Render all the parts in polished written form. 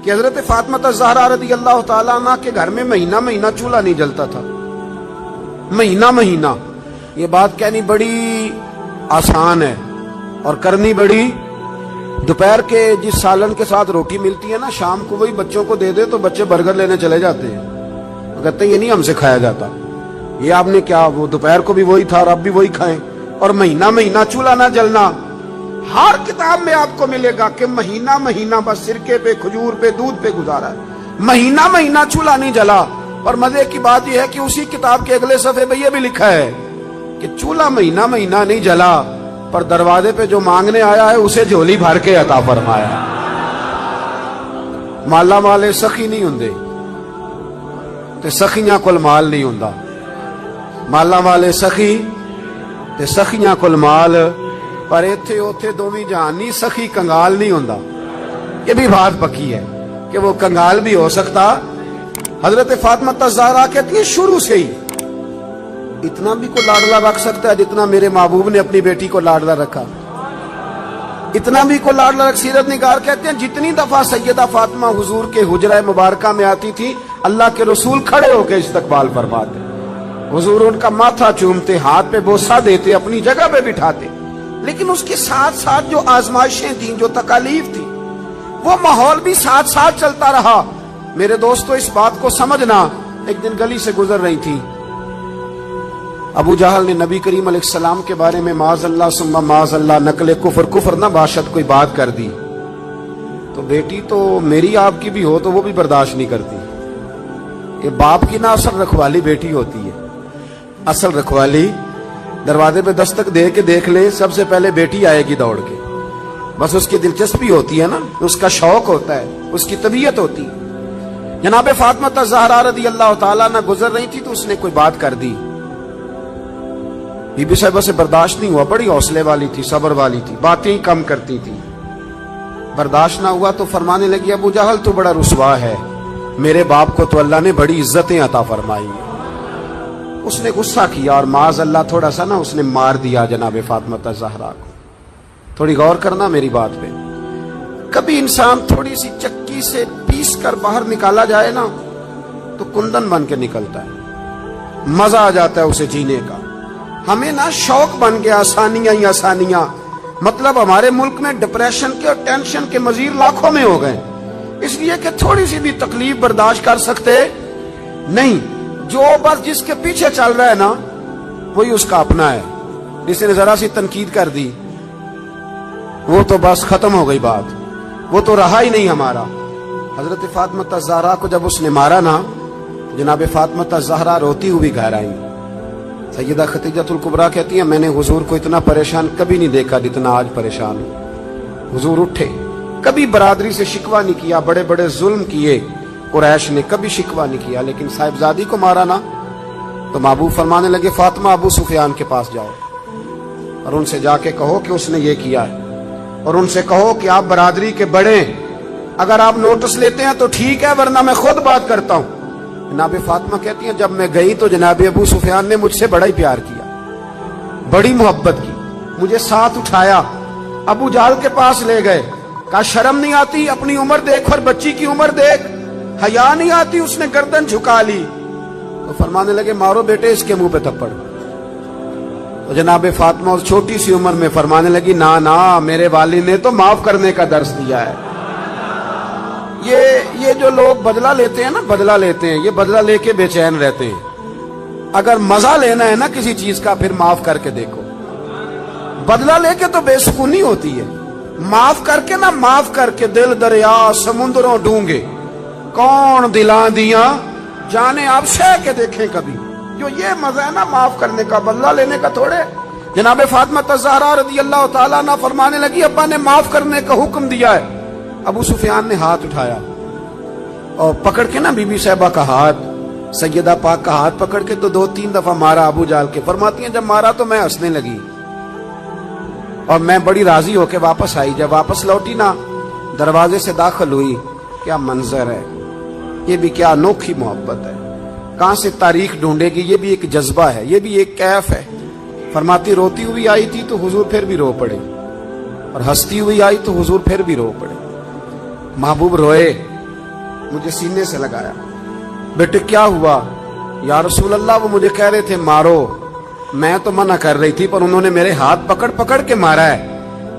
کہ حضرت فاطمہ الزہرا رضی اللہ تعالیٰ عنہ کے گھر میں مہینہ مہینہ چولہا نہیں جلتا تھا، مہینہ مہینہ۔ یہ بات کہنی بڑی آسان ہے اور کرنی بڑی، دوپہر کے جس سالن کے ساتھ روٹی ملتی ہے نا، شام کو وہی بچوں کو دے دے تو بچے برگر لینے چلے جاتے ہیں، کہتے ہیں یہ نہیں ہم سے کھایا جاتا، یہ آپ نے کیا، وہ دوپہر کو بھی وہی تھا اور اب بھی وہی کھائیں۔ اور مہینہ مہینہ چولہا نہ جلنا، ہر کتاب میں آپ کو ملے گا کہ مہینہ مہینہ بس سرکے پہ، کھجور پہ، دودھ پہ گزارا ہے، مہینہ مہینہ چولہا نہیں جلا۔ اور مزے کی بات یہ ہے کہ اسی کتاب کے اگلے صفحے پہ یہ بھی لکھا ہے کہ چولہا مہینہ مہینہ نہیں جلا، پر دروازے پہ جو مانگنے آیا ہے اسے جھولی بھر کے عطا فرمایا۔ مالا مالے سخی نہیں ہوندے تے سخیاں کول مال نہیں ہوندا، مالا والے سخی تے سخیاں کول مال، پر ایتھے اوتھے دوویں جہان نہیں، سخی کنگال نہیں ہوندا۔ یہ بھی بات پکی ہے کہ وہ کنگال بھی ہو سکتا۔ حضرت فاطمہ الزہرا کہتی ہے شروع سے ہی اتنا بھی کو لاڈلا رکھ سکتا ہے جتنا میرے محبوب نے اپنی بیٹی کو لاڈلا رکھا، اتنا بھی کو لاڈلا رکھ۔ سیرت نگار کہتے ہیں جتنی دفعہ سیدہ فاطمہ حضور کے حجرہ مبارکہ میں آتی تھی، اللہ کے رسول کھڑے ہو کے استقبال فرماتے، حضور ان کا ماتھا چومتے، ہاتھ پہ بوسہ دیتے، اپنی جگہ پہ بٹھاتے۔ لیکن اس کے ساتھ ساتھ جو آزمائشیں تھیں، جو تکالیف تھی، وہ ماحول بھی ساتھ ساتھ چلتا رہا۔ میرے دوستو اس بات کو سمجھنا، ایک دن گلی سے گزر رہی تھی، ابو جہل نے نبی کریم علیہ السلام کے بارے میں معاذ اللہ ثم معاذ اللہ نقل کفر نہ باشد کوئی بات کر دی، تو بیٹی تو میری آپ کی بھی ہو تو وہ بھی برداشت نہیں کرتی۔ یہ باپ کی نہ اصل رکھوالی بیٹی ہوتی ہے، اصل رکھوالی دروازے پہ دستک دے کے دیکھ لے، سب سے پہلے بیٹی آئے گی دوڑ کے، بس اس کی دلچسپی ہوتی ہے نا، اس کا شوق ہوتا ہے، اس کی طبیعت ہوتی ہے۔ جناب فاطمہ الزہرا رضی اللہ تعالیٰ نہ گزر رہی تھی تو اس نے کوئی بات کر دی، بی بی صاحبہ سے برداشت نہیں ہوا، بڑی حوصلے والی تھی، صبر والی تھی، باتیں ہی کم کرتی تھی، برداشت نہ ہوا تو فرمانے لگی ابو جہل تو بڑا رسوا ہے، میرے باپ کو تو اللہ نے بڑی عزتیں عطا فرمائی۔ اس نے غصہ کیا اور معاذ اللہ تھوڑا سا نا اس نے مار دیا جناب فاطمہ الزہرا کو۔ تھوڑی غور کرنا میری بات پہ، کبھی انسان تھوڑی سی چکی سے پیس کر باہر نکالا جائے نا تو کندن بن کے نکلتا ہے، مزہ آ جاتا ہے اسے جینے کا۔ ہمیں نا شوق بن گیا آسانیاں ہی آسانیاں، مطلب ہمارے ملک میں ڈپریشن کے اور ٹینشن کے مزید لاکھوں میں ہو گئے، اس لیے کہ تھوڑی سی بھی تکلیف برداشت کر سکتے نہیں۔ جو بس جس کے پیچھے چل رہا ہے نا وہی اس کا اپنا ہے، جس نے ذرا سی تنقید کر دی وہ تو بس ختم ہو گئی بات، وہ تو رہا ہی نہیں ہمارا۔ حضرت فاطمہ الزہرا کو جب اس نے مارا نا، جناب فاطمہ الزہرا روتی ہوئی گھر آئی۔ سیدہ خدیجہ الکبریٰ کہتی ہیں میں نے حضور کو اتنا پریشان کبھی نہیں دیکھا جتنا آج پریشان ہوں۔ حضور اٹھے، کبھی برادری سے شکوہ نہیں کیا، بڑے بڑے ظلم کیے قریش نے، کبھی شکوہ نہیں کیا، لیکن صاحبزادی کو مارا نا تو محبوب فرمانے لگے فاطمہ ابو سفیان کے پاس جاؤ اور ان سے جا کے کہو کہ اس نے یہ کیا ہے، اور ان سے کہو کہ آپ برادری کے بڑے، اگر آپ نوٹس لیتے ہیں تو ٹھیک ہے ورنہ میں خود بات کرتا ہوں۔ جناب فاطمہ کہتی ہیں جب میں گئی تو جناب ابو سفیان نے مجھ سے بڑا ہی پیار کیا، بڑی محبت کی، مجھے ساتھ اٹھایا، ابو جہل کے پاس لے گئے، کہا شرم نہیں آتی، اپنی عمر دیکھ اور بچی کی عمر دیکھ، حیا نہیں آتی، اس نے گردن جھکا لی۔ تو فرمانے لگے مارو بیٹے اس کے منہ پہ تھپڑ۔ تو جناب فاطمہ اس چھوٹی سی عمر میں فرمانے لگی نا میرے والد نے تو معاف کرنے کا درس دیا ہے۔ یہ جو لوگ بدلہ لیتے ہیں نا، بدلہ لیتے ہیں، یہ بدلہ لے کے بے چین رہتے ہیں۔ اگر مزہ لینا ہے نا کسی چیز کا پھر معاف کر کے دیکھو، بدلہ لے کے تو بے سکونی ہوتی ہے، معاف کر کے نا، معاف کر کے دل دریا سمندروں ڈونگے کون دلاں دیاں جانے آپ شہ کے دیکھیں کبھی۔ جو یہ مزہ ہے نا معاف کرنے کا، بدلہ لینے کا تھوڑے۔ جناب فاطمہ الزہرا رضی اللہ تعالیٰ عنہ فرمانے لگی ابا نے معاف کرنے کا حکم دیا ہے۔ ابو سفیان نے ہاتھ اٹھایا اور پکڑ کے نا بی بی صاحبہ کا ہاتھ، سیدہ پاک کا ہاتھ پکڑ کے تو 2-3 دفعہ مارا ابو جہل کے۔ فرماتی ہیں جب مارا تو میں ہنسنے لگی اور میں بڑی راضی ہو کے واپس آئی۔ جب واپس لوٹی نا، دروازے سے داخل ہوئی، کیا منظر ہے، یہ بھی کیا انوکھی محبت ہے، کہاں سے تاریخ ڈھونڈے گی، یہ بھی ایک جذبہ ہے، یہ بھی ایک کیف ہے۔ فرماتی روتی ہوئی آئی تھی تو حضور پھر بھی رو پڑے، اور ہنستی ہوئی آئی تو حضور پھر بھی رو پڑے۔ محبوب روئے مجھے سینے سے لگایا. بیٹے کیا ہوا؟ یا رسول اللہ وہ مجھے کہہ رہے تھے مارو. میں تو منع کر رہی تھی پر انہوں نے میرے ہاتھ پکڑ پکڑ کے مارا ہے,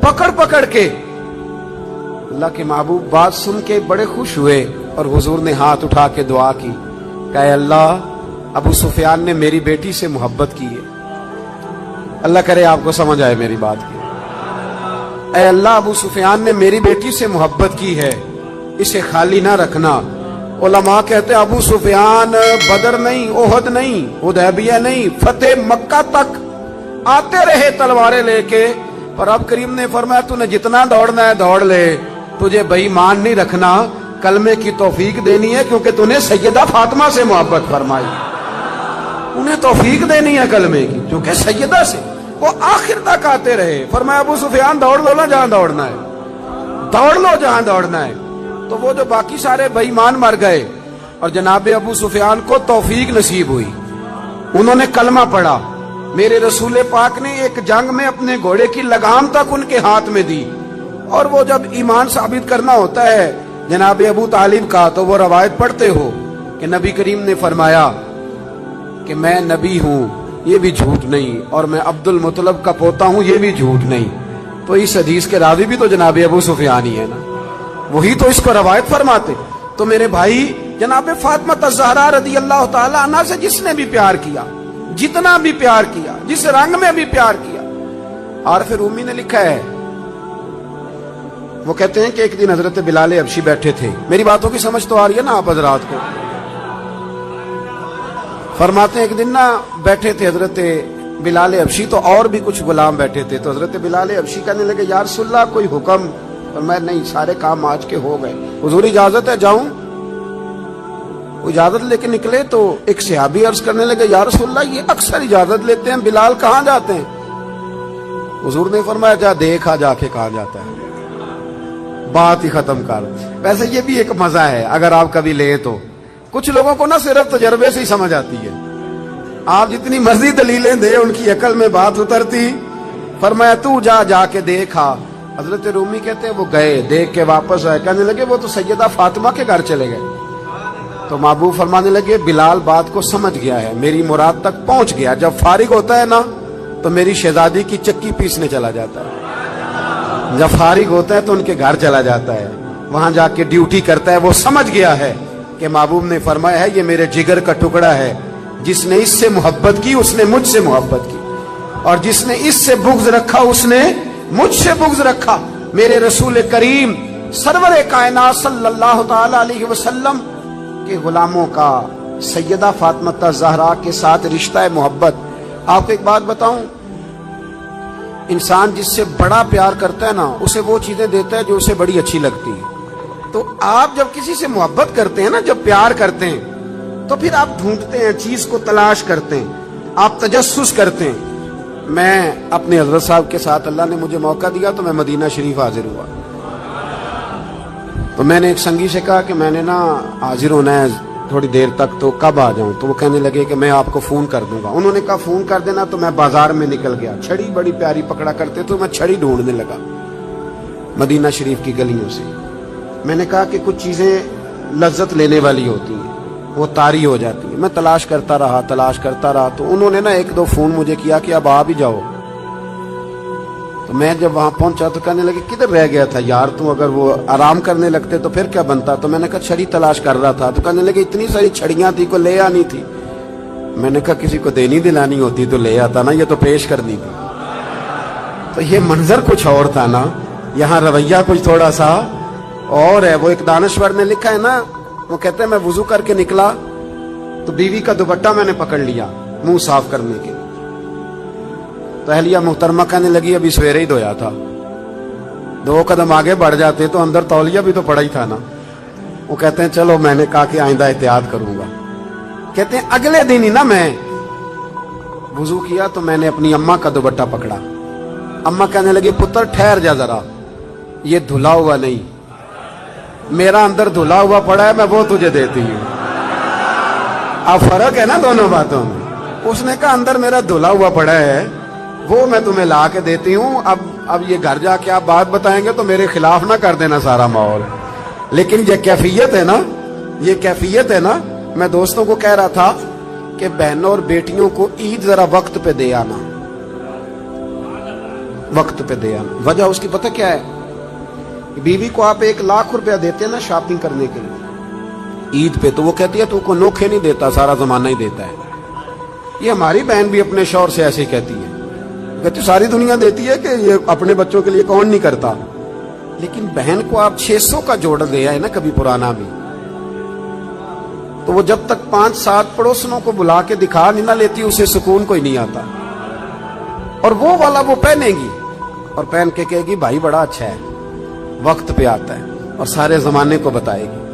پکڑ پکڑ کے. اللہ کے محبوب بات سن کے بڑے خوش ہوئے اور حضور نے ہاتھ اٹھا کے دعا کی کہ اے اللہ, ابو سفیان نے میری بیٹی سے محبت کی ہے. اللہ کرے آپ کو سمجھ آئے میری بات کی. اے اللہ, ابو سفیان نے میری بیٹی سے محبت کی ہے, اسے خالی نہ رکھنا. علماء کہتے ہیں ابو سفیان بدر نہیں, احد نہیں, حدیبیہ نہیں, فتح مکہ تک آتے رہے تلواریں لے کے. پر اب کریم نے فرمایا تو نے جتنا دوڑنا ہے دوڑ لے, تجھے بے ایمان نہیں رکھنا, کلمے کی توفیق دینی ہے کیونکہ تو نے سیدہ فاطمہ سے محبت فرمائی. انہیں توفیق دینی ہے کلمے کی کیونکہ سیدہ سے. وہ آخر تک آتے رہے. فرمایا ابو سفیان دوڑ لو نا جہاں دوڑنا ہے, دوڑ لو جہاں دوڑنا ہے. تو وہ جو باقی سارے بے ایمان مر گئے اور جناب ابو سفیان کو توفیق نصیب ہوئی, انہوں نے کلمہ پڑھا. میرے رسول پاک نے ایک جنگ میں اپنے گھوڑے کی لگام تک ان کے ہاتھ میں دی. اور وہ جب ایمان ثابت کرنا ہوتا ہے جناب ابو طالب کا تو وہ روایت پڑھتے ہو کہ نبی کریم نے فرمایا کہ میں نبی ہوں, یہ بھی جھوٹ نہیں, اور میں عبد المطلب کا پوتا ہوں, یہ بھی جھوٹ نہیں. تو اس حدیث کے راوی بھی تو جناب ابو سفیان ہی ہے نا, وہی تو اس کو روایت فرماتے. تو میرے بھائی جناب فاطمہ الزہرا رضی اللہ تعالی عنہ سے جس نے بھی پیار کیا, جتنا بھی پیار کیا, جس رنگ میں بھی پیار کیا. عارف رومی نے لکھا ہے, وہ کہتے ہیں کہ ایک دن حضرت بلال حبشی بیٹھے تھے. میری باتوں کی سمجھ تو آ رہی ہے نا آپ حضرات کو؟ فرماتے ہیں ایک دن نا بیٹھے تھے حضرت بلال حبشی, تو اور بھی کچھ غلام بیٹھے تھے. تو حضرت بلال حبشی کہنے لگے یا رسول اللہ کوئی حکم؟ اور میں نہیں, سارے کام آج کے ہو گئے, حضور اجازت ہے جاؤں؟ وہ اجازت لے کے نکلے تو ایک صحابی عرض کرنے لگے یا رسول اللہ یہ اکثر اجازت لیتے ہیں, بلال کہاں جاتے ہیں؟ حضور نے فرمایا جا دیکھا جا کے کہاں جاتا ہے, بات ہی ختم کر. ویسے یہ بھی ایک مزہ ہے اگر آپ کبھی لیں تو. کچھ لوگوں کو نا صرف تجربے سے ہی سمجھ آتی ہے, آپ جتنی مرضی دلیلیں دیں ان کی عقل میں بات اترتی. فرمایا تو جا, جا کے دیکھا. حضرت رومی کہتے ہیں وہ گئے, دیکھ کے واپس آئے, کہنے لگے وہ تو سیدہ فاطمہ کے گھر چلے گئے. تو محبوب فرمانے لگے بلال بات کو سمجھ گیا ہے, میری مراد تک پہنچ گیا. جب فارغ ہوتا ہے نا تو میری شہزادی کی چکی پیسنے چلا جاتا ہے, جب فارغ ہوتا ہے تو ان کے گھر چلا جاتا ہے, وہاں جا کے ڈیوٹی کرتا ہے. وہ سمجھ گیا ہے کہ محبوب نے فرمایا ہے یہ میرے جگر کا ٹکڑا ہے, جس نے اس سے محبت کی اس نے مجھ سے محبت کی, اور جس نے اس سے بغض رکھا اس نے مجھ سے بغض رکھا. میرے رسول کریم سرور کائنات صلی اللہ تعالی علیہ وسلم کے غلاموں کا سیدہ فاطمہ الزہرا کے ساتھ رشتہ محبت. آپ کو ایک بات بتاؤں, انسان جس سے بڑا پیار کرتا ہے نا اسے وہ چیزیں دیتا ہے جو اسے بڑی اچھی لگتی ہے. تو آپ جب کسی سے محبت کرتے ہیں نا, جب پیار کرتے ہیں تو پھر آپ ڈھونڈتے ہیں, چیز کو تلاش کرتے ہیں, آپ تجسس کرتے ہیں. میں اپنے حضرت صاحب کے ساتھ اللہ نے مجھے موقع دیا تو میں مدینہ شریف حاضر ہوا. تو میں نے ایک سنگی سے کہا کہ میں نے نا حاضر ہونا ہے تھوڑی دیر تک, تو کب آ جاؤں؟ تو وہ کہنے لگے کہ میں آپ کو فون کر دوں گا. انہوں نے کہا فون کر دینا. تو میں بازار میں نکل گیا, چھڑی بڑی پیاری پکڑا کرتے تو میں چھڑی ڈھونڈنے لگا مدینہ شریف کی گلیوں سے. میں نے کہا کہ کچھ چیزیں لذت لینے والی ہوتی ہیں, وہ طاری ہو جاتی ہیں. میں تلاش کرتا رہا. تو انہوں نے نا ایک دو فون مجھے کیا کہ اب آ بھی جاؤ. تو میں جب وہاں پہنچا تو کہنے لگے کدھر رہ گیا تھا یار تو, اگر وہ آرام کرنے لگتے تو پھر کیا بنتا. تو میں نے کہا چھڑی تلاش کر رہا تھا. تو کہنے لگے اتنی ساری چھڑیاں تھی کوئی لے آنی تھی. میں نے کہا کسی کو دینی دلانی ہوتی تو لے آتا نا, یہ تو پیش کرنی تھی. تو یہ منظر کچھ اور تھا نا, یہاں رویہ کچھ تھوڑا سا اور ہے. وہ ایک دانشور نے لکھا ہے نا, وہ کہتے ہیں میں وضو کر کے نکلا تو بیوی کا دوپٹہ میں نے پکڑ لیا منہ صاف کرنے کے. تو اہلیہ محترمہ کہنے لگی ابھی سویرے ہی دھویا تھا. 2 قدم آگے بڑھ جاتے تو اندر تولیہ بھی تو پڑا ہی تھا نا. وہ کہتے ہیں چلو میں نے کہا کہ آئندہ احتیاط کروں گا. کہتے ہیں اگلے دن ہی نا میں وضو کیا تو میں نے اپنی اماں کا دوپٹہ پکڑا. اماں کہنے لگی پتر ٹھہر جا ذرا, یہ دھلا ہوا نہیں, میرا اندر دھلا ہوا پڑا ہے, میں وہ تجھے دیتی ہوں. اب فرق ہے نا دونوں باتوں میں. اس نے کہا اندر میرا دھلا ہوا پڑا ہے وہ میں تمہیں لا کے دیتی ہوں. اب یہ گھر جا کے آپ بات بتائیں گے تو میرے خلاف نہ کر دینا سارا ماحول. لیکن یہ کیفیت ہے نا یہ کیفیت ہے نا. میں دوستوں کو کہہ رہا تھا کہ بہنوں اور بیٹیوں کو عید ذرا وقت پہ دے آنا, وقت پہ دے آنا. وجہ اس کی پتہ کیا ہے؟ بیوی کو آپ 1,00,000 روپیہ دیتے ہیں نا شاپنگ کرنے کے لیے عید پہ, تو وہ کہتی ہے تو کو نوکھے نہیں دیتا, سارا زمانہ ہی دیتا ہے. یہ ہماری بہن بھی اپنے شوہر سے ایسے ہی کہتی ہے, کہتی ساری دنیا دیتی ہے کہ یہ اپنے بچوں کے لیے کون نہیں کرتا. لیکن بہن کو آپ 600 کا جوڑ دے آئے نا کبھی پرانا بھی, تو وہ جب تک 5-7 پڑوسنوں کو بلا کے دکھا نہیں نہ لیتی اسے سکون کوئی نہیں آتا. اور وہ والا وہ پہنے گی اور پہن کے کہے گی بھائی بڑا اچھا ہے, وقت پہ آتا ہے, اور سارے زمانے کو بتائے گی.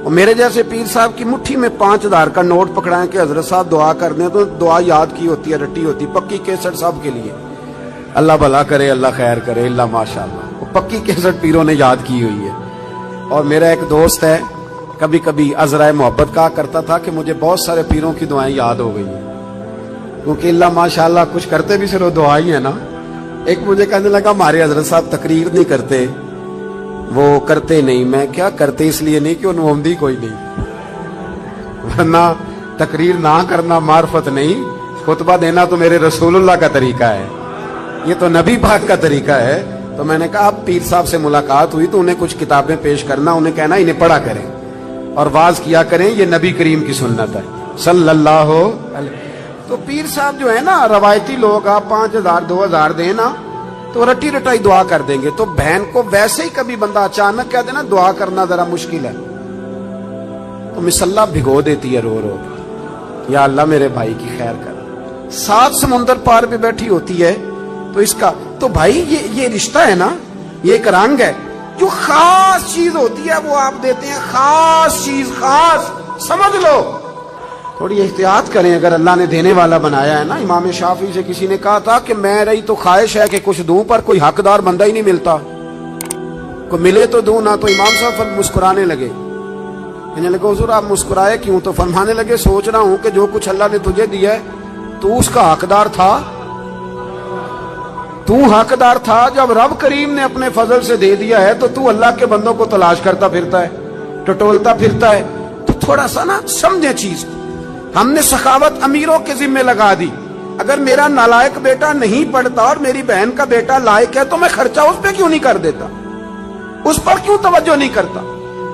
اور میرے جیسے پیر صاحب کی مٹھی میں 5,000 کا نوٹ پکڑائیں کہ حضرت صاحب دعا کر دیں, تو دعا یاد کی ہوتی ہے, رٹی ہوتی, پکی کیسٹ صاحب کے لیے. اللہ بھلا کرے, اللہ خیر کرے, اللہ ماشاءاللہ, وہ پکی کیسٹ پیروں نے یاد کی ہوئی ہے. اور میرا ایک دوست ہے, کبھی کبھی عذرائے محبت کہا کرتا تھا کہ مجھے بہت سارے پیروں کی دعائیں یاد ہو گئی ہیں, کیونکہ اللہ ماشاءاللہ کچھ کرتے بھی صرف دعا ہی ہے نا. ایک مجھے کہنے لگا ہمارے حضرت صاحب تقریر نہیں کرتے, وہ کرتے نہیں. میں کیا کرتے اس لیے نہیں کہ وہ نومدی کوئی نہیں, ورنہ تقریر نہ کرنا معرفت نہیں, خطبہ دینا تو میرے رسول اللہ کا طریقہ ہے, یہ تو نبی پاک کا طریقہ ہے. تو میں نے کہا اب پیر صاحب سے ملاقات ہوئی تو انہیں کچھ کتابیں پیش کرنا, انہیں کہنا انہیں پڑھا کریں اور واز کیا کریں, یہ نبی کریم کی سنت ہے صلی اللہ علیہ. تو پیر صاحب جو ہے نا روایتی لوگ, آپ 5,000 2,000 دیں نا تو رٹی رٹائی دعا کر دیں گے. تو بہن کو ویسے ہی کبھی بندہ اچانک کہہ دینا دعا کرنا ذرا مشکل ہے, تو مسلح بھگو دیتی ہے رو رو, یا اللہ میرے بھائی کی خیر کر. 7 سمندر پار پہ بیٹھی ہوتی ہے, تو اس کا تو بھائی یہ رشتہ ہے نا, یہ ایک رنگ ہے. جو خاص چیز ہوتی ہے وہ آپ دیتے ہیں, خاص چیز, خاص سمجھ لو. تھوڑی احتیاط کریں اگر اللہ نے دینے والا بنایا ہے نا. امام شافعی سے کسی نے کہا تھا کہ میں رہی تو خواہش ہے کہ کچھ دوں, پر کوئی حقدار بندہ ہی نہیں ملتا, کوئی ملے تو دوں نہ. تو امام صاحب مسکرانے لگے, کہنے لگے حضور آپ مسکرائے کیوں؟ تو فرمانے لگے سوچ رہا ہوں کہ جو کچھ اللہ نے تجھے دیا ہے تو اس کا حقدار تھا, تو حقدار تھا. جب رب کریم نے اپنے فضل سے دے دیا ہے تو اللہ کے بندوں کو تلاش کرتا پھرتا ہے, ٹٹولتا پھرتا ہے. تو تھوڑا سا نا سمجھے چیز. ہم نے سخاوت امیروں کے ذمہ لگا دی. اگر میرا نالائق بیٹا نہیں پڑھتا اور میری بہن کا بیٹا لائق ہے تو میں خرچہ اس پہ کیوں نہیں کر دیتا, اس پر کیوں توجہ نہیں کرتا؟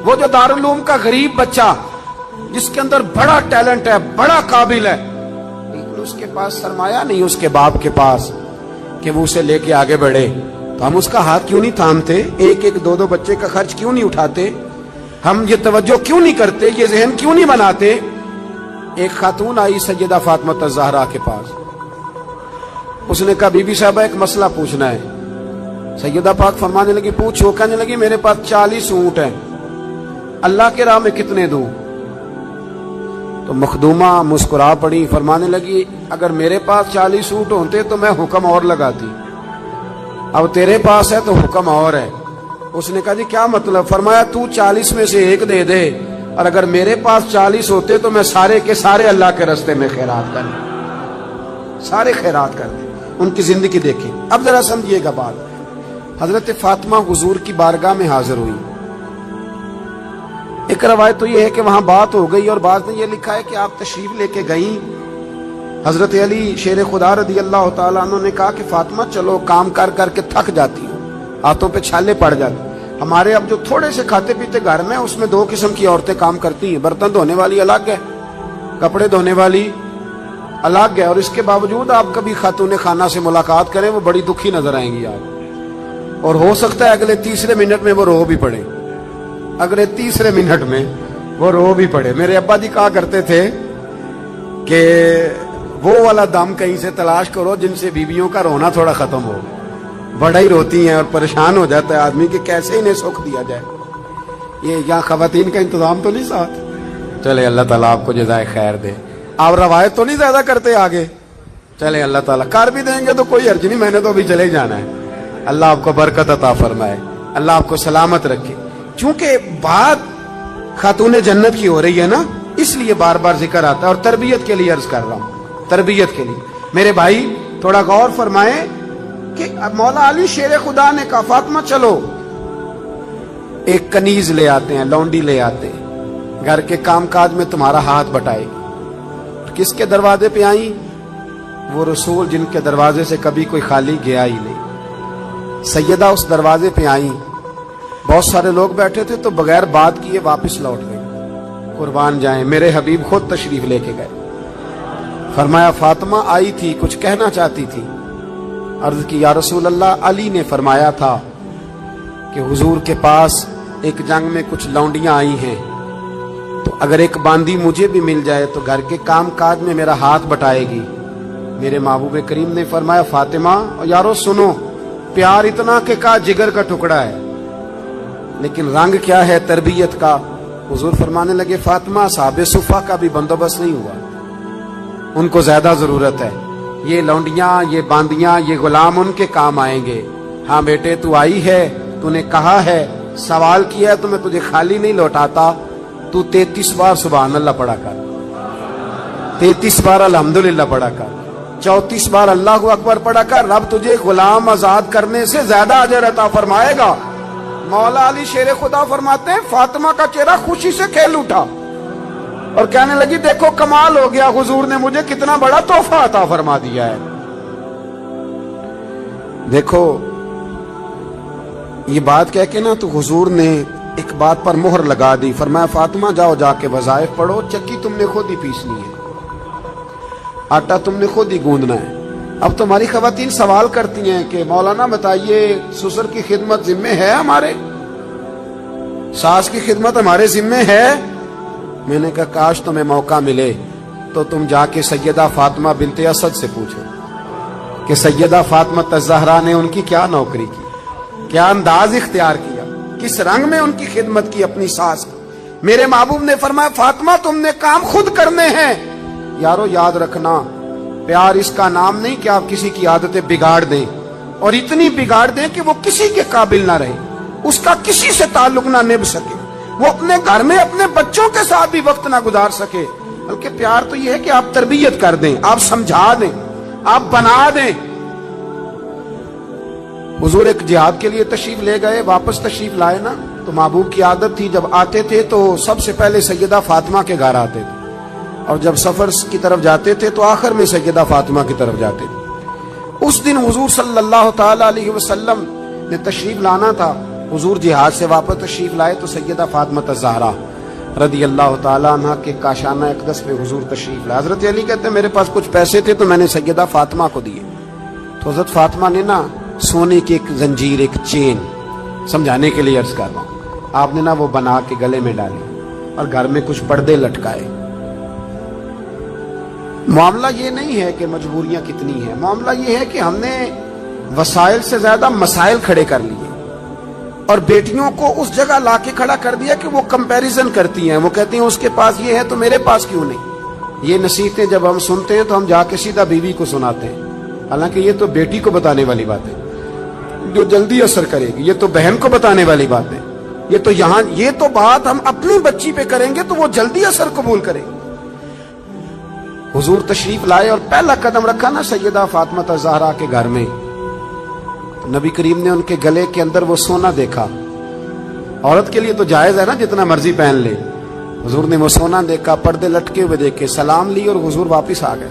وہ جو دارالعلوم کا غریب بچہ جس کے اندر بڑا ٹیلنٹ ہے, بڑا قابل ہے, لیکن اس کے پاس سرمایہ نہیں اس کے باپ کے پاس کہ وہ اسے لے کے آگے بڑھے, تو ہم اس کا ہاتھ کیوں نہیں تھامتے؟ 1-1 2-2 بچے کا خرچ کیوں نہیں اٹھاتے؟ ہم یہ توجہ کیوں نہیں کرتے؟ یہ ذہن کیوں نہیں بناتے؟ ایک خاتون آئی سیدہ فاطمہ الزہرا کے پاس, اس نے کہا بی بی صاحبہ ایک مسئلہ پوچھنا ہے. سیدہ پاک فرمانے لگی پوچھو. کہنے لگی میرے پاس 40 اونٹ ہیں, اللہ کے راہ میں کتنے دوں؟ تو مخدومہ مسکرا پڑی, فرمانے لگی اگر میرے پاس 40 اونٹ ہوتے تو میں حکم اور لگاتی, اب تیرے پاس ہے تو حکم اور ہے. اس نے کہا جی کیا مطلب؟ فرمایا تو 40 میں سے 1 دے دے, اور اگر میرے پاس 40 ہوتے تو میں سارے کے سارے اللہ کے راستے میں خیرات کر دیں, سارے خیرات کر دیں. ان کی زندگی دیکھیں. اب ذرا سمجھیے گا بات. حضرت فاطمہ حضور کی بارگاہ میں حاضر ہوئی. ایک روایت تو یہ ہے کہ وہاں بات ہو گئی, اور بعض نے یہ لکھا ہے کہ آپ تشریف لے کے گئیں. حضرت علی شیر خدا رضی اللہ تعالیٰ عنہ نے کہا کہ فاطمہ چلو, کام کر کر کے تھک جاتی ہوں, ہاتھوں پہ چھالے پڑ جاتے. ہمارے اب جو تھوڑے سے کھاتے پیتے گھر میں, اس میں 2 قسم کی عورتیں کام کرتی ہیں, برتن دھونے والی الگ ہے, کپڑے دھونے والی الگ ہے. اور اس کے باوجود آپ کبھی خاتون خانہ سے ملاقات کریں وہ بڑی دکھی نظر آئیں گی آپ, اور ہو سکتا ہے اگلے 3 منٹ میں وہ رو بھی پڑے, اگلے 3 منٹ میں وہ رو بھی پڑے. میرے ابا جی کہا کرتے تھے کہ وہ والا دم کہیں سے تلاش کرو جن سے بیویوں کا رونا تھوڑا ختم ہو. بڑا ہی روتی ہیں اور پریشان ہو جاتا ہے آدمی کہ کیسے انہیں سکھ دیا جائے. یہ یہاں خواتین کا انتظام تو نہیں ساتھ؟ چلے اللہ تعالیٰ آپ کو جزائے خیر دے. آپ روایت تو نہیں زیادہ کرتے آگے, چلے اللہ تعالیٰ کر بھی دیں گے تو کوئی حرج نہیں, میں نے تو ابھی چلے جانا ہے. اللہ آپ کو برکت عطا فرمائے, اللہ آپ کو سلامت رکھے. چونکہ بات خاتون جنت کی ہو رہی ہے نا, اس لیے بار بار ذکر آتا ہے, اور تربیت کے لیے عرض کر رہا ہوں, تربیت کے لیے. میرے بھائی تھوڑا غور فرمائیں کہ مولا علی شیر خدا نے کہا فاطمہ چلو, ایک کنیز لے آتے ہیں, لونڈی لے آتے ہیں, گھر کے کام کاج میں تمہارا ہاتھ بٹائے گی۔ کس کے دروازے پہ آئیں؟ وہ رسول جن کے دروازے سے کبھی کوئی خالی گیا ہی نہیں۔ سیدہ اس دروازے پہ آئیں، بہت سارے لوگ بیٹھے تھے تو بغیر بات کیے واپس لوٹ گئے۔ قربان جائیں، میرے حبیب خود تشریف لے کے گئے۔ فرمایا فاطمہ آئی تھی، کچھ کہنا چاہتی تھی۔ عرض کی یا رسول اللہ، علی نے فرمایا تھا کہ حضور کے پاس ایک جنگ میں کچھ لونڈیاں آئی ہیں، تو اگر ایک باندی مجھے بھی مل جائے تو گھر کے کام کاج میں میرا ہاتھ بٹائے گی۔ میرے محبوب کریم نے فرمایا فاطمہ یارو سنو، پیار اتنا کہ کا جگر کا ٹکڑا ہے، لیکن رنگ کیا ہے تربیت کا۔ حضور فرمانے لگے فاطمہ صحابہ صفہ کا بھی بندوبست نہیں ہوا، ان کو زیادہ ضرورت ہے، یہ لونڈیاں، یہ باندیاں، یہ غلام ان کے کام آئیں گے۔ ہاں بیٹے تو آئی ہے، تو نے کہا ہے، سوال کیا ہے تو میں تجھے خالی نہیں لوٹاتا، تو 33 بار سبحان اللہ پڑھا کر، 33 بار الحمدللہ پڑھا کر، 34 بار اللہ اکبر پڑھا کر، رب تجھے غلام آزاد کرنے سے زیادہ اجر عطا فرمائے گا۔ مولا علی شیر خدا فرماتے ہیں فاطمہ کا چہرہ خوشی سے کھل اٹھا اور کہنے لگی دیکھو کمال ہو گیا، حضور نے مجھے کتنا بڑا تحفہ عطا فرما دیا ہے۔ دیکھو یہ بات کہہ کے نا تو حضور نے ایک بات پر مہر لگا دی، فرمایا فاطمہ جاؤ جا کے وظائف پڑھو، چکی تم نے خود ہی پیسنی ہے، آٹا تم نے خود ہی گوندنا ہے۔ اب تمہاری خواتین سوال کرتی ہیں کہ مولانا بتائیے سسر کی خدمت ذمہ ہے ہمارے، ساس کی خدمت ہمارے ذمہ ہے؟ میں نے کہا کاش تمہیں موقع ملے تو تم جا کے سیدہ فاطمہ بنت اسد سے پوچھو کہ سیدہ فاطمہ الزہرا نے ان کی کیا نوکری کی، کیا انداز اختیار کیا، کس رنگ میں ان کی خدمت کی اپنی ساس کی۔ میرے محبوب نے فرمایا فاطمہ تم نے کام خود کرنے ہیں۔ یارو یاد رکھنا، پیار اس کا نام نہیں کہ آپ کسی کی عادتیں بگاڑ دیں اور اتنی بگاڑ دیں کہ وہ کسی کے قابل نہ رہے، اس کا کسی سے تعلق نہ نبھ سکے، وہ اپنے گھر میں اپنے بچوں کے ساتھ بھی وقت نہ گزار سکے۔ بلکہ پیار تو یہ ہے کہ آپ تربیت کر دیں، آپ سمجھا دیں، آپ بنا دیں۔ حضور ایک جہاد کے لیے تشریف لے گئے، واپس تشریف لائے نا تو محبوب کی عادت تھی جب آتے تھے تو سب سے پہلے سیدہ فاطمہ کے گھر آتے تھے، اور جب سفر کی طرف جاتے تھے تو آخر میں سیدہ فاطمہ کی طرف جاتے تھے۔ اس دن حضور صلی اللہ تعالی علیہ وسلم نے تشریف لانا تھا، حضور جہاد سے واپس تشریف لائے تو سیدہ فاطمہ الزہرا رضی اللہ تعالی عنہ کے کاشانہ اقدس میں حضور تشریف لائے۔ حضرت علی کہتے ہیں میرے پاس کچھ پیسے تھے تو میں نے سیدہ فاطمہ کو دیے، تو حضرت فاطمہ نے نا سونے کی ایک زنجیر، ایک چین، سمجھانے کے لیے عرض کر رہا ہوں، آپ نے نا وہ بنا کے گلے میں ڈالی اور گھر میں کچھ پردے لٹکائے۔ معاملہ یہ نہیں ہے کہ مجبوریاں کتنی ہیں، معاملہ یہ ہے کہ ہم نے وسائل سے زیادہ مسائل کھڑے کر لیے اور بیٹیوں کو اس جگہ لا کے کھڑا کر دیا کہ وہ کمپیریزن کرتی ہیں، وہ کہتی ہیں اس کے پاس یہ ہے تو میرے پاس کیوں نہیں۔ یہ نصیحتیں جب ہم سنتے ہیں تو ہم جا کے سیدھا بیوی کو سناتے ہیں، حالانکہ یہ تو بیٹی کو بتانے والی بات ہے جو جلدی اثر کرے گی، یہ تو بہن کو بتانے والی بات ہے، یہ تو بات ہم اپنی بچی پہ کریں گے تو وہ جلدی اثر قبول کرے گی۔ حضور تشریف لائے اور پہلا قدم رکھا نا سیدہ فاطمہ الزہرا کے گھر میں، تو نبی کریم نے ان کے گلے کے اندر وہ سونا دیکھا۔ عورت کے لیے تو جائز ہے نا جتنا مرضی پہن لے، حضور نے وہ سونا دیکھا، پردے لٹکے ہوئے دیکھے، سلام لی اور حضور واپس آ گئے۔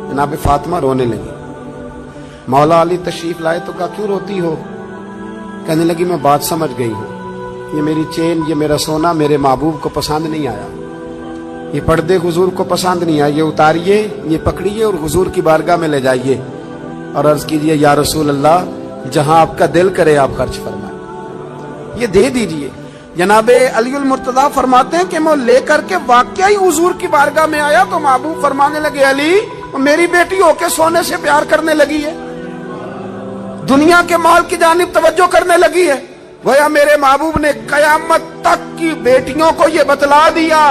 جناب فاطمہ رونے لگی، مولا علی تشریف لائے تو کہا کیوں روتی ہو؟ کہنے لگی میں بات سمجھ گئی ہوں، یہ میری چین، یہ میرا سونا میرے محبوب کو پسند نہیں آیا، یہ پردے حضور کو پسند نہیں آئے، یہ اتاریے، یہ پکڑیے اور حضور کی بارگاہ میں لے جائیے اور عرض کیجئے یا رسول اللہ جہاں آپ کا دل کرے آپ خرچ فرمائیں، یہ دے دیجئے۔ جناب علی المرتضیٰ فرماتے ہیں کہ میں لے کر کے واقعی حضور کی بارگاہ میں آیا تو محبوب فرمانے لگے علی میری بیٹی ہو کے سونے سے پیار کرنے لگی ہے، دنیا کے مال کی جانب توجہ کرنے لگی ہے۔ گویا میرے محبوب نے قیامت تک کی بیٹیوں کو یہ بتلا دیا،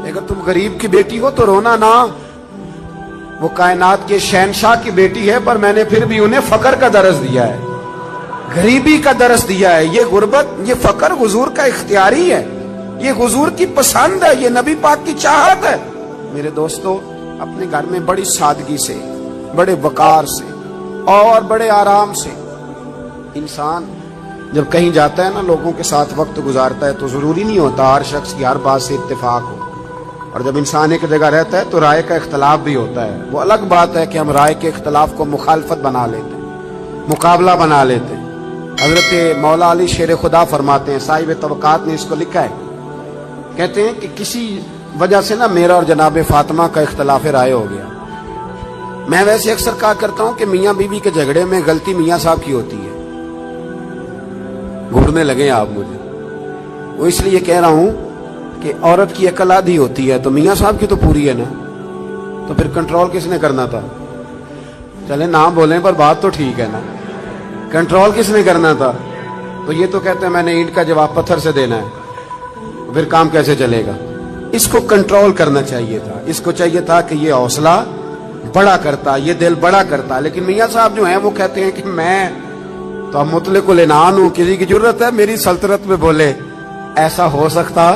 اگر تم غریب کی بیٹی ہو تو رونا نہ، وہ کائنات کے شہنشاہ کی بیٹی ہے پر میں نے پھر بھی انہیں فقر کا درس دیا ہے، غریبی کا درس دیا ہے۔ یہ غربت، یہ فقر حضور کا اختیاری ہے، یہ حضور کی پسند ہے، یہ نبی پاک کی چاہت ہے۔ میرے دوستو اپنے گھر میں بڑی سادگی سے، بڑے وقار سے اور بڑے آرام سے انسان جب کہیں جاتا ہے نا لوگوں کے ساتھ وقت گزارتا ہے تو ضروری نہیں ہوتا ہر شخص کی ہر بات سے اتفاق ہو، اور جب انسان ایک جگہ رہتا ہے تو رائے کا اختلاف بھی ہوتا ہے۔ وہ الگ بات ہے کہ ہم رائے کے اختلاف کو مخالفت بنا لیتے ہیں، مقابلہ بنا لیتے ہیں۔ حضرت مولا علی شیر خدا فرماتے ہیں، صاحب طبقات نے اس کو لکھا ہے، کہتے ہیں کہ کسی وجہ سے نا میرا اور جناب فاطمہ کا اختلاف رائے ہو گیا۔ میں ویسے اکثر کہا کرتا ہوں کہ میاں بیوی کے جھگڑے میں غلطی میاں صاحب کی ہوتی ہے۔ گھورنے لگے آپ مجھے، وہ اس لیے کہہ رہا ہوں کہ عورت کی عقل آدھی ہوتی ہے تو میاں صاحب کی تو پوری ہے نا، تو پھر کنٹرول کس نے کرنا تھا؟ چلے نام بولیں پر بات تو ٹھیک ہے نا، کنٹرول کس نے کرنا تھا؟ تو یہ تو کہتے ہیں میں نے اینٹ کا جواب پتھر سے دینا ہے، پھر کام کیسے چلے گا؟ اس کو کنٹرول کرنا چاہیے تھا، اس کو چاہیے تھا کہ یہ حوصلہ بڑا کرتا، یہ دل بڑا کرتا، لیکن میاں صاحب جو ہیں وہ کہتے ہیں کہ میں تو اب مطلق العنان ہوں، کسی کی ضرورت ہے میری سلطنت میں بولے، ایسا ہو سکتا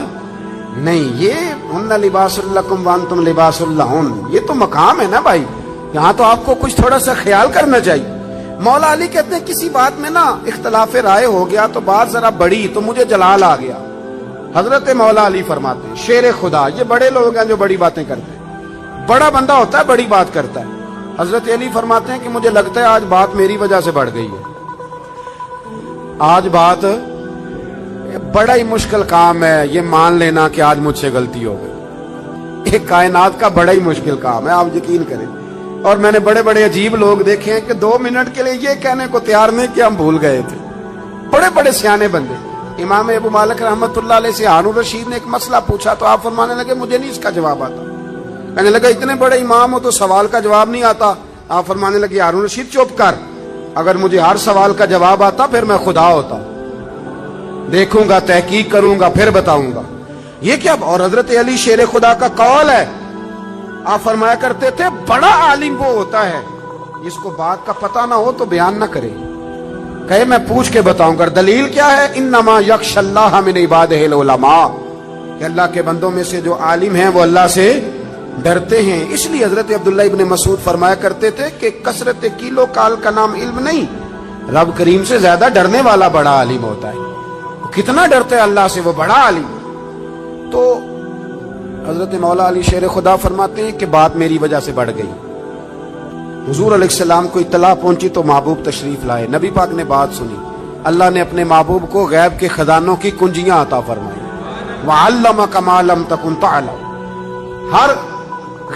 نہیں۔ یہ ہن لباس لکم وانتم لباس لہن، یہ تو مقام ہے نا بھائی، یہاں تو آپ کو کچھ تھوڑا سا خیال کرنا چاہیے۔ مولا علی کہتے ہیں کسی بات میں نا اختلاف رائے ہو گیا تو بات ذرا بڑی تو مجھے جلال آ گیا۔ حضرت مولا علی فرماتے ہیں، شیر خدا، یہ بڑے لوگ ہیں جو بڑی باتیں کرتے ہیں، بڑا بندہ ہوتا ہے بڑی بات کرتا ہے۔ حضرت علی فرماتے ہیں کہ مجھے لگتا ہے آج بات میری وجہ سے بڑھ گئی ہے، آج بات بڑا ہی مشکل کام ہے یہ مان لینا کہ آج مجھ سے غلطی ہو گئی، ایک کائنات کا بڑا ہی مشکل کام ہے، آپ یقین کریں۔ اور میں نے بڑے بڑے عجیب لوگ دیکھے ہیں کہ 2 منٹ کے لیے یہ کہنے کو تیار نہیں کہ ہم بھول گئے تھے، بڑے بڑے سیانے بندے۔ امام ابو مالک رحمت اللہ علیہ سے ہارون رشید نے ایک مسئلہ پوچھا تو آپ فرمانے لگے مجھے نہیں اس کا جواب آتا۔ کہنے لگا اتنے بڑے امام ہو تو سوال کا جواب نہیں آتا؟ آپ فرمانے لگے ہارون رشید چپ کر، اگر مجھے ہر سوال کا جواب آتا پھر میں خدا ہوتا، دیکھوں گا، تحقیق کروں گا، پھر بتاؤں گا۔ یہ کیا؟ اور حضرت علی شیر خدا کا قول ہے، آپ فرمایا کرتے تھے بڑا عالم وہ ہوتا ہے جس کو بات کا پتہ نہ ہو تو بیان نہ کرے، کہے میں پوچھ کے بتاؤں گا۔ دلیل کیا ہے؟ انما یخشی اللہ من عبادہ العلماء، کہ اللہ کے بندوں میں سے جو عالم ہیں وہ اللہ سے ڈرتے ہیں۔ اس لیے حضرت عبداللہ ابن مسعود فرمایا کرتے تھے کہ کثرت کیلو کال کا نام علم نہیں، رب کریم سے زیادہ ڈرنے والا بڑا عالم ہوتا ہے۔ کتنا ڈرتے ہیں اللہ سے وہ بڑا عالم۔ تو حضرت مولا علی شیر خدا فرماتے ہیں کہ بات میری وجہ سے بڑھ گئی۔ حضور علیہ السلام کو اطلاع پہنچی تو محبوب تشریف لائے، نبی پاک نے بات سنی، اللہ نے اپنے محبوب کو غیب کے خزانوں کی کنجیاں عطا فرمائی، وَعَلَّمَكَ مَا لَمْ تَكُنْ تَعْلَمْ، ہر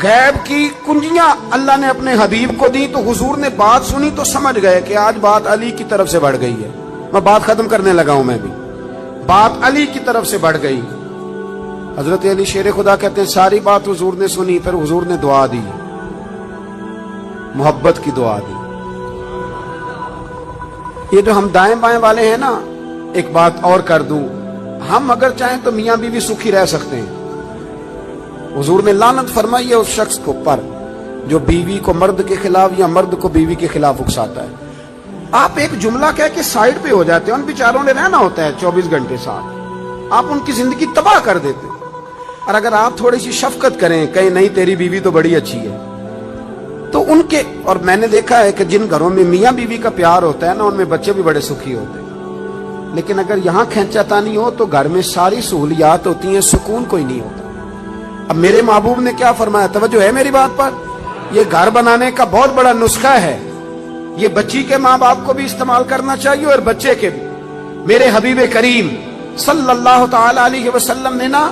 غیب کی کنجیاں اللہ نے اپنے حبیب کو دی۔ تو حضور نے بات سنی تو سمجھ گئے کہ آج بات علی کی طرف سے بڑھ گئی ہے۔ میں بات ختم کرنے لگا ہوں، میں بھی بات علی کی طرف سے بڑھ گئی۔ حضرت علی شیر خدا کہتے ہیں ساری بات حضور نے سنی، پھر حضور نے دعا دی، محبت کی دعا دی۔ یہ جو ہم دائیں بائیں والے ہیں نا، ایک بات اور کر دوں، ہم اگر چاہیں تو میاں بیوی سکھی رہ سکتے ہیں۔ حضور نے لعنت فرمائی ہے اس شخص کو پر جو بیوی کو مرد کے خلاف یا مرد کو بیوی کے خلاف اکساتا ہے۔ آپ ایک جملہ کہہ کے سائیڈ پہ ہو جاتے ہیں، ان بیچاروں نے رہنا ہوتا ہے 24 گھنٹے ساتھ، آپ ان کی زندگی تباہ کر دیتے ہیں۔ اور اگر آپ تھوڑی سی شفقت کریں، کہیں نہیں تیری بیوی تو بڑی اچھی ہے، تو ان کے، اور میں نے دیکھا ہے کہ جن گھروں میں میاں بیوی کا پیار ہوتا ہے نا، ان میں بچے بھی بڑے سکھی ہوتے ہیں۔ لیکن اگر یہاں کھینچاتانی ہو تو گھر میں ساری سہولیات ہوتی ہیں، سکون کوئی نہیں ہوتا۔ اب میرے محبوب نے کیا فرمایا، توجہ ہے میری بات پر؟ یہ گھر بنانے کا بہت بڑا نسخہ ہے، یہ بچی کے ماں باپ کو بھی استعمال کرنا چاہیے اور بچے کے بھی۔ میرے حبیب کریم صلی اللہ تعالی علیہ وسلم نے نا،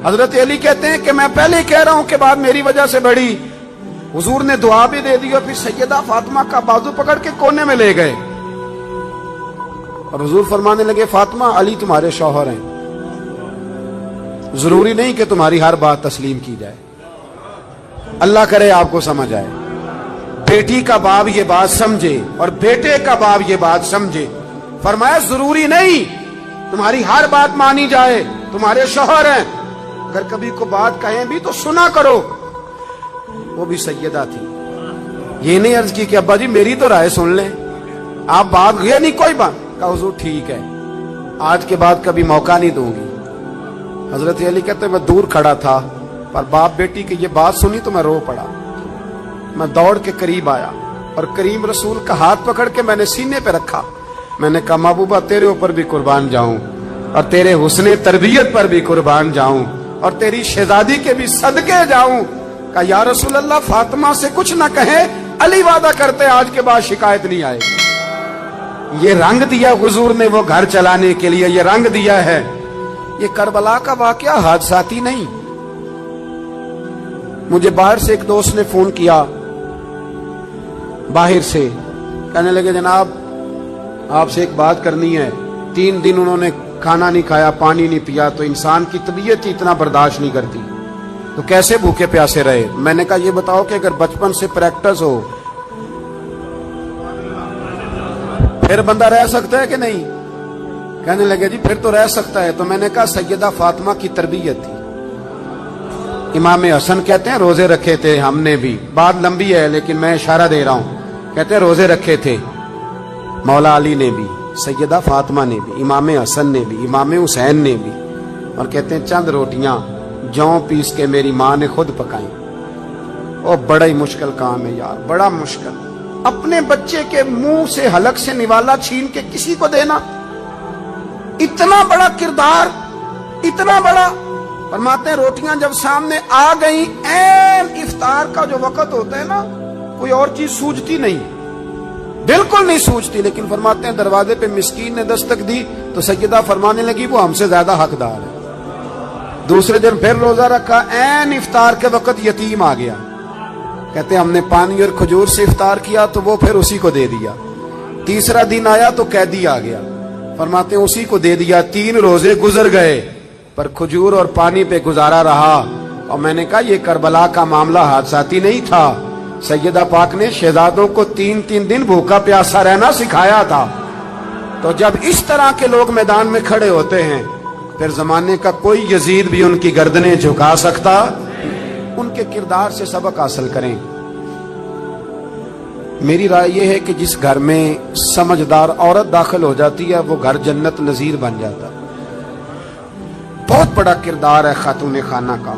حضرت علی کہتے ہیں کہ میں پہلے ہی کہہ رہا ہوں کہ بات میری وجہ سے بڑھی، حضور نے دعا بھی دے دی اور پھر سیدہ فاطمہ کا بازو پکڑ کے کونے میں لے گئے اور حضور فرمانے لگے فاطمہ علی تمہارے شوہر ہیں، ضروری نہیں کہ تمہاری ہر بات تسلیم کی جائے۔ اللہ کرے آپ کو سمجھ آئے، بیٹی کا باپ یہ بات سمجھے اور بیٹے کا باپ یہ بات سمجھے۔ فرمایا ضروری نہیں تمہاری ہر بات مانی جائے، تمہارے شوہر ہیں، اگر کبھی کو بات کہیں بھی تو سنا کرو۔ وہ بھی سیدہ تھی، یہ نہیں عرض کی کہ ابا جی میری تو رائے سن لیں، آپ بات گئے نہیں کوئی بات، کہا حضور ٹھیک ہے، آج کے بعد کبھی موقع نہیں دوں گی۔ حضرت علی کہتے میں دور کھڑا تھا پر باپ بیٹی کی یہ بات سنی تو میں رو پڑا، میں دوڑ کے قریب آیا اور کریم رسول کا ہاتھ پکڑ کے میں نے سینے پہ رکھا، میں نے کہا محبوبہ تیرے اوپر بھی قربان جاؤں اور تیرے حسن تربیت پر بھی قربان جاؤں اور تیری شہزادی کے بھی صدقے جاؤں. کہا یا رسول اللہ فاطمہ سے کچھ نہ کہیں, علی وعدہ کرتے آج کے بعد شکایت نہیں آئے. یہ رنگ دیا حضور نے وہ گھر چلانے کے لیے, یہ رنگ دیا ہے. یہ کربلا کا واقعہ حادثاتی نہیں. مجھے باہر سے ایک دوست نے فون کیا, باہر سے, کہنے لگے جناب آپ سے ایک بات کرنی ہے. 3 دن انہوں نے کھانا نہیں کھایا, پانی نہیں پیا, تو انسان کی طبیعت ہی اتنا برداشت نہیں کرتی, تو کیسے بھوکے پیاسے رہے. میں نے کہا یہ بتاؤ کہ اگر بچپن سے پریکٹس ہو پھر بندہ رہ سکتا ہے کہ نہیں؟ کہنے لگے جی پھر تو رہ سکتا ہے. تو میں نے کہا سیدہ فاطمہ کی تربیت تھی. امام حسن کہتے ہیں روزے رکھے تھے ہم نے بھی, بات لمبی ہے لیکن میں اشارہ دے رہا ہوں. کہتے ہیں روزے رکھے تھے مولا علی نے بھی, سیدہ فاطمہ نے بھی, امام حسن نے بھی, امام حسین نے بھی. اور کہتے ہیں چند روٹیاں جوں پیس کے میری ماں نے خود پکائیں. وہ بڑا ہی مشکل کام ہے یار, بڑا مشکل. اپنے بچے کے منہ سے حلق سے نوالا چھین کے کسی کو دینا, اتنا بڑا کردار, اتنا بڑا. فرماتے ہیں روٹیاں جب سامنے آ گئیں, عین افطار کا جو وقت ہوتا ہے نا, کوئی اور چیز سوجتی نہیں, بالکل نہیں سوچتی. لیکن فرماتے ہیں دروازے پہ مسکین نے دستک دی تو سیدہ فرمانے لگی وہ ہم سے زیادہ حقدار ہے. دوسرے دن پھر روزہ رکھا, عین افطار کے وقت یتیم آ گیا. کہتے ہیں ہم نے پانی اور کھجور سے افطار کیا تو وہ پھر اسی کو دے دیا. تیسرا دن آیا تو قیدی آ گیا, فرماتے ہیں اسی کو دے دیا. 3 روزے گزر گئے پر کھجور اور پانی پہ گزارا رہا. اور میں نے کہا یہ کربلا کا معاملہ حادثاتی نہیں تھا. سیدہ پاک نے شہزادوں کو 3 دن بھوکا پیاسا رہنا سکھایا تھا. تو جب اس طرح کے لوگ میدان میں کھڑے ہوتے ہیں پھر زمانے کا کوئی یزید بھی ان کی گردنیں جھکا سکتا. ان کے کردار سے سبق حاصل کریں. میری رائے یہ ہے کہ جس گھر میں سمجھدار عورت داخل ہو جاتی ہے وہ گھر جنت نظیر بن جاتا. بہت بڑا کردار ہے خاتون خانہ کا.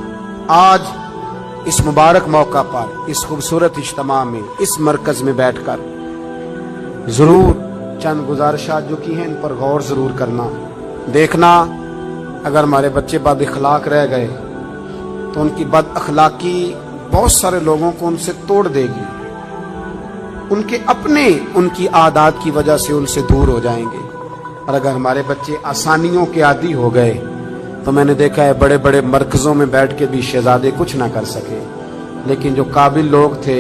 آج اس مبارک موقع پر, اس خوبصورت اجتماع میں, اس مرکز میں بیٹھ کر ضرور چند گزارشات جو کی ہیں ان پر غور ضرور کرنا. دیکھنا اگر ہمارے بچے بد اخلاق رہ گئے تو ان کی بد اخلاقی بہت سارے لوگوں کو ان سے توڑ دے گی. ان کے اپنے ان کی عادات کی وجہ سے ان سے دور ہو جائیں گے. اور اگر ہمارے بچے آسانیوں کے عادی ہو گئے تو میں نے دیکھا ہے بڑے بڑے مرکزوں میں بیٹھ کے بھی شہزادے کچھ نہ کر سکے. لیکن جو قابل لوگ تھے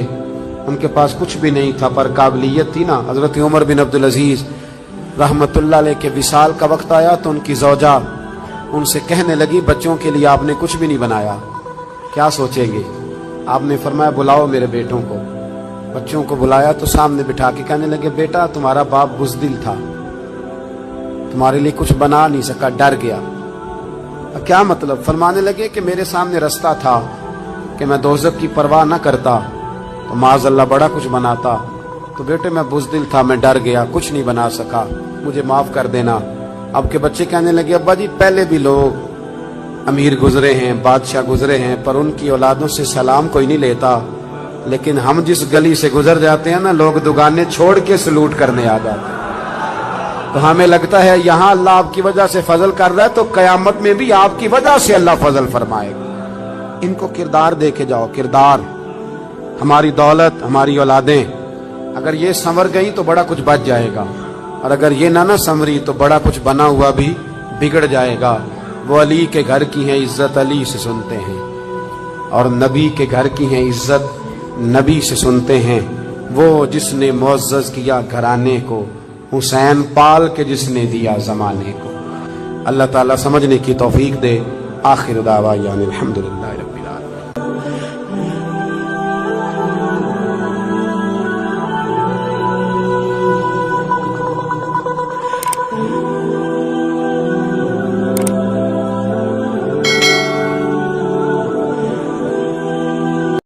ان کے پاس کچھ بھی نہیں تھا پر قابلیت تھی نا. حضرت عمر بن عبدالعزیز رحمت اللہ علیہ کے وصال کا وقت آیا تو ان کی زوجہ ان سے کہنے لگی بچوں کے لیے آپ نے کچھ بھی نہیں بنایا, کیا سوچیں گے؟ آپ نے فرمایا بلاؤ میرے بیٹوں کو. بچوں کو بلایا تو سامنے بٹھا کے کہنے لگے بیٹا تمہارا باپ بزدل تھا, تمہارے لیے کچھ بنا نہیں سکا, ڈر گیا. کیا مطلب؟ فرمانے لگے کہ میرے سامنے رستہ تھا کہ میں دوزخ کی پرواہ نہ کرتا تو معاذ اللہ بڑا کچھ بناتا. تو بیٹے میں بزدل تھا, میں ڈر گیا, کچھ نہیں بنا سکا, مجھے معاف کر دینا. اب کے بچے کہنے لگے ابا جی پہلے بھی لوگ امیر گزرے ہیں, بادشاہ گزرے ہیں, پر ان کی اولادوں سے سلام کوئی نہیں لیتا. لیکن ہم جس گلی سے گزر جاتے ہیں نا لوگ دکانیں چھوڑ کے سلوٹ کرنے آ جاتے ہیں. تو ہمیں لگتا ہے یہاں اللہ آپ کی وجہ سے فضل کر رہا ہے تو قیامت میں بھی آپ کی وجہ سے اللہ فضل فرمائے گا. ان کو کردار دے کے جاؤ. کردار, ہماری دولت, ہماری اولادیں اگر یہ سنور گئی تو بڑا کچھ بچ جائے گا, اور اگر یہ نہ سنوری تو بڑا کچھ بنا ہوا بھی بگڑ جائے گا. وہ علی کے گھر کی ہیں عزت علی سے سنتے ہیں, اور نبی کے گھر کی ہیں عزت نبی سے سنتے ہیں. وہ جس نے معزز کیا گھرانے کو, حسین پال کے جس نے دیا زمانے کو. اللہ تعالیٰ سمجھنے کی توفیق دے. آخر دعوانا الحمدللہ.